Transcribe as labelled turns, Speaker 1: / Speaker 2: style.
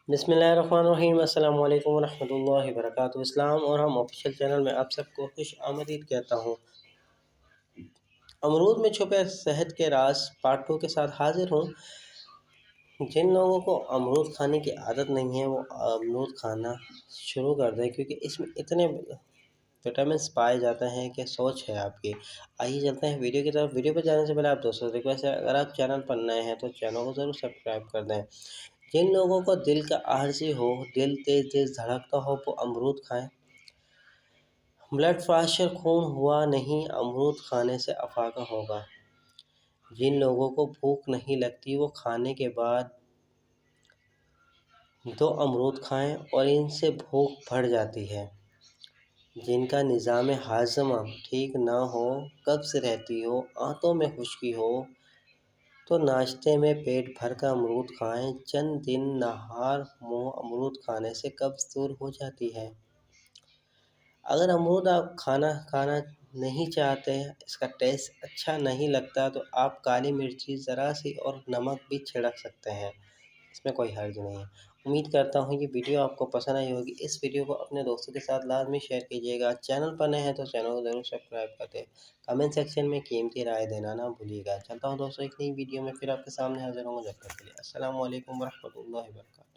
Speaker 1: بسم اللہ الرحمن الرحیم۔ السلام علیکم ورحمۃ اللہ وبرکاتہ۔ اسلام اور ہم آفیشیل چینل میں آپ سب کو خوش آمدید کہتا ہوں۔ امرود میں چھپے صحت کے راز پارٹ 2 کے ساتھ حاضر ہوں۔ جن لوگوں کو امرود کھانے کی عادت نہیں ہے وہ امرود کھانا شروع کر دیں، کیونکہ اس میں اتنے وٹامنس پائے جاتے ہیں کہ سوچ ہے آپ کی۔ آئیے چلتے ہیں ویڈیو کی طرف۔ ویڈیو پہ جانے سے پہلے آپ دوستوں سے ریکویسٹ ہے، اگر آپ چینل پر نئے ہیں تو چینل کو ضرور سبسکرائب کر دیں۔ جن لوگوں کو دل کا عارضی ہو، دل تیز تیز دھڑکتا ہو، وہ امرود کھائیں۔ بلڈ پریشر خون ہوا نہیں، امرود کھانے سے افاقہ ہوگا۔ جن لوگوں کو بھوک نہیں لگتی وہ کھانے کے بعد 2 امرود کھائیں اور ان سے بھوک بڑھ جاتی ہے۔ جن کا نظام ہاضمہ ٹھیک نہ ہو، قبض رہتی ہو، آنتوں میں خشکی ہو، تو ناشتے میں پیٹ بھر کر امرود کھائیں۔ چند دن نہار منہ امرود کھانے سے قبض دور ہو جاتی ہے۔ اگر امرود آپ کھانا نہیں چاہتے، اس کا ٹیسٹ اچھا نہیں لگتا، تو آپ کالی مرچی ذرا سی اور نمک بھی چھڑک سکتے ہیں، اس میں کوئی حرج نہیں ہے۔ امید کرتا ہوں یہ ویڈیو آپ کو پسند آئی ہوگی۔ اس ویڈیو کو اپنے دوستوں کے ساتھ لازمی شیئر کیجیے گا۔ چینل پر نئے ہیں تو چینل کو ضرور سبسکرائب کر دیں۔ کمنٹ سیکشن میں قیمتی رائے دینا نہ بھولیے گا۔ چلتا ہوں دوستوں، ایک نئی ویڈیو میں پھر آپ کے سامنے حاضر ہوں گا۔ جب تک کے لیے السلام علیکم ورحمۃ اللہ وبرکاتہ۔